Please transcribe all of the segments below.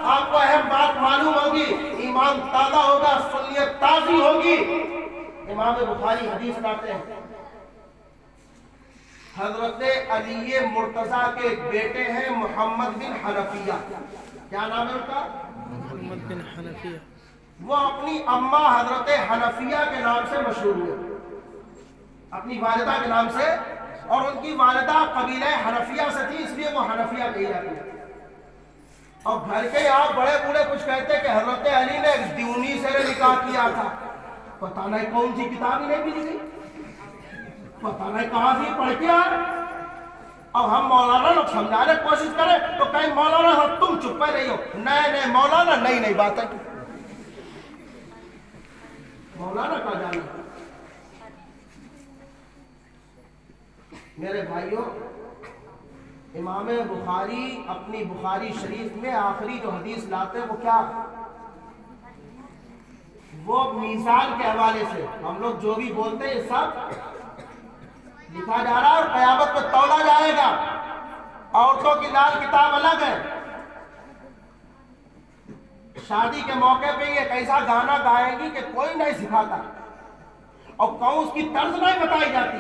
آپ کو اہم بات معلوم ہوگی، ایمان تازہ ہوگا، سنیت تازی ہوگی۔ امام بخاری حدیث لاتے ہیں، حضرت علی مرتضیٰ کے ایک بیٹے ہیں محمد بن حنفیہ، کیا نام ہے ان کا؟ محمد بن حنفیہ۔ وہ اپنی اماں حضرت حنفیہ کے نام سے مشہور ہوئے، اپنی والدہ کے نام سے، اور ان کی والدہ قبیلہ حنفیہ سے تھی، اس لیے وہ حنفیہ کہی جاتی ہے۔ اور گھر کے آپ بڑے بوڑھے کچھ کہتے کہ حضرت علی نے دیونی سے نکاح کیا تھا، پتہ نہیں کون سی کتاب نہیں ملی گئی، پتہ نہیں کہاں سے پڑھ کے آئے۔ اب ہم مولانا لوگ سمجھانے کی کوشش کریں تو کہیں مولانا صاحب تم چپ پہ رہی ہو، نہیں مولانا نئی بات ہے، مولانا کا جانا۔ میرے بھائیوں، امام بخاری اپنی بخاری شریف میں آخری جو حدیث لاتے ہیں وہ کیا؟ وہ میزان کے حوالے سے ہم لوگ جو بھی بولتے ہیں سب لکھا جا رہا ہے، اور قیامت میں تولا جائے گا۔ عورتوں کی لال کتاب الگ ہے، شادی کے موقع پہ یہ ایسا گانا گائے گی کہ کوئی نہیں سکھاتا، اور کہوں اس کی طرز نہیں بتائی جاتی۔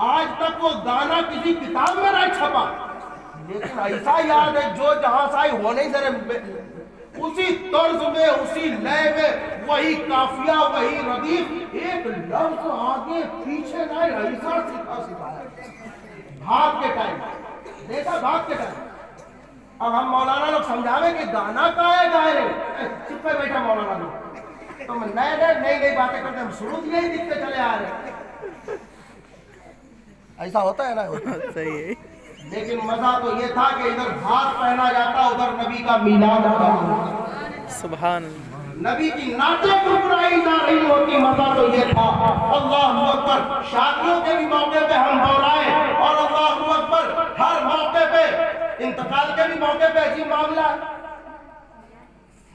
آج تک وہ گانا کسی کتاب میں نہیں چھپا، لیکن ایسا یاد ہے جو جہاں سے ہو نہیں سرے، اسی طرز میں، اسی لے میں، وہی قافیہ، وہی ردیف، ایک لفظ آگے پیچھے نہیں، ایسا سکھایا بھاگ کے ٹائم، دیکھا بھاگ کے ٹائم۔ اب ہم مولانا لوگ سمجھاویں کہ گانا کا ہے گائے رہے، چپ پہ بیٹھا مولانا لوگ، تو ہم نئی باتیں کرتے، ہم شروع سے یہی دکھتے چلے آ رہے۔ ایسا ہوتا ہے نا، صحیح ہے۔ لیکن مزہ تو یہ تھا کہ ادھر ہاتھ پہنا جاتا، ادھر نبی کا میلاد ہوتا، سبحان اللہ۔ نبی کی نعتیں گنگنائی جا رہی ہوتی، مزہ تو یہ تھا۔ اللہ اکبر، شادیوں کے بھی موقع پہ ہم دہرائے، اور اللہ اکبر ہر موقع پہ، انتقال کے بھی موقع پہ عجیب معاملہ،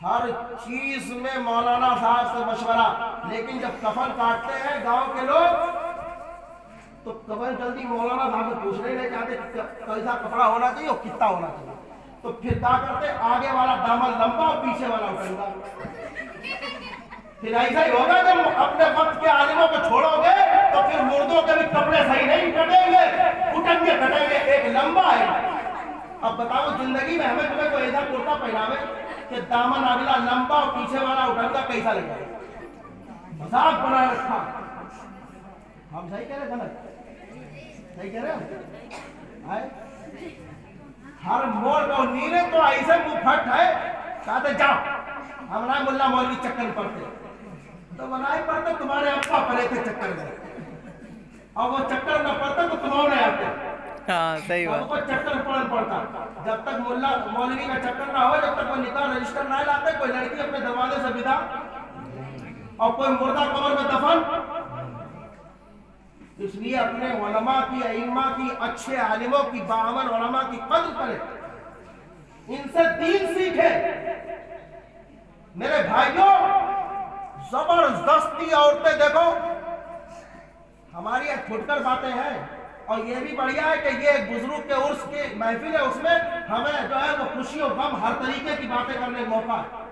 ہر چیز میں مولانا صاحب سے مشورہ۔ لیکن جب کفن کاٹتے ہیں گاؤں کے لوگ تو کفن جلدی مولانا صاحب سے پوچھنے نہیں چاہتے کیسا کپڑا ہونا چاہیے اور کتنا ہونا چاہیے، تو پھر کیا کرتے، آگے والا دامن لمبا اور پیچھے والا اٹھنگا۔ پھر ایسا ہی ہوگا جب اپنے وقت کے عالموں کو چھوڑو گے تو پھر مردوں کے بھی کپڑے صحیح نہیں کٹیں گے، اٹھیں گے، ایک لمبا ہے۔ اب بتاؤ زندگی میں ہمیں تمہیں کوئی ایسا کرتا پہناوے کہ دامن اگلا لمبا اور پیچھے والا اٹھنگا، کیسا لگے گا؟ مذاق بنا رکھا۔ ہم صحیح کہہ رہے ہیں، غلط صحیح کہہ رہے ہیں؟ ہر موڑ کو نیلے تو ایسے منہ پھٹ ہے، کہتے جاؤ ہمارا ملا مولوی چکر پڑتے، تو بنائی پڑتے تمہارے ابا پڑے تھے چکر میں، اور وہ چکر نہ پڑتا تو تمہوں نے آتے۔ ہاں صحیح بات۔ کو چکر پڑتا، جب تک ملا مولوی کا چکر نہ ہو، جب تک وہ نکاح رجسٹر نہ لاتے، کوئی لڑکی اپنے دروازے سے ودا، اور کوئی مردہ قبر میں دفن۔ اس لیے اپنے علماء کی، ائمہ کی، اچھے عالموں کی، باعمل علماء کی قدر کریں، ان سے دین سیکھے۔ میرے بھائیوں، زبردستی عورتیں دیکھو، ہماری ایک پھٹکر باتیں ہیں، اور یہ بھی بڑھیا ہے کہ یہ ایک بزرگ کے عرس کی محفل ہے، اس میں ہمیں جو ہے وہ خوشی و غم ہر طریقے کی باتیں کرنے کا موقع ہے۔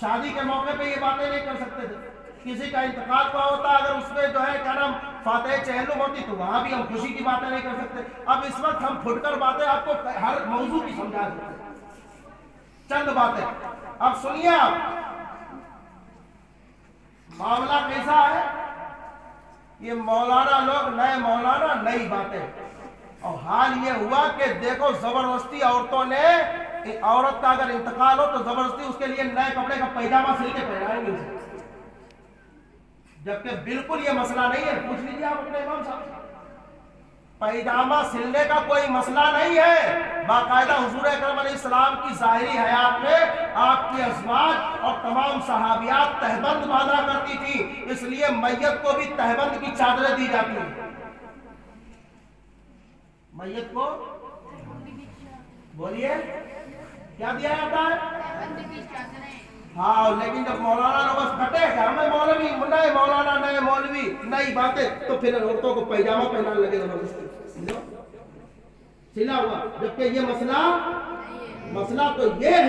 شادی کے موقع پہ یہ باتیں نہیں کر سکتے تھے، کسی کا انتقال ہوا ہوتا، اگر اس میں جو ہے کیا نام فاتح چہلم ہوتی تو وہاں بھی ہم خوشی کی باتیں نہیں کر سکتے۔ اب اس وقت ہم پھٹکر باتیں آپ کو ہر موضوع کی سمجھا دیتے ہیں، چند باتیں اب سنیے۔ آپ معاملہ کیسا ہے، یہ مولانا لوگ نئے مولانا نئی باتیں، اور حال یہ ہوا کہ دیکھو زبردستی عورتوں نے، عورت کا اگر انتقال ہو تو زبردستی اس کے لیے نئے کپڑے کا پیجامہ سل کے پہنائیں گے، جبکہ بالکل یہ مسئلہ نہیں ہے۔ پوچھ لیجیے آپ اپنے امام صاحب سے، پیجامہ سلنے کا کوئی مسئلہ نہیں ہے، باقاعدہ حضور اکرم علیہ السلام کی ظاہری حیات میں آپ کی ازواج اور تمام صحابیات تہبند باندھا کرتی تھی، اس لیے میت کو بھی تہبند کی چادریں دی جاتی ہیں۔ میت کو بولیے کیا دیا جاتا ہے؟ ہاں، لیکن جب مولانا لوگ بس کھٹے کہ ہمیں مولوی نئے مولانا نئے مولوی نئی باتیں، تو پھر عورتوں کو پیجامہ پہنانے لگے زبردستی سلا ہوا، جبکہ یہ مسئلہ تو یہ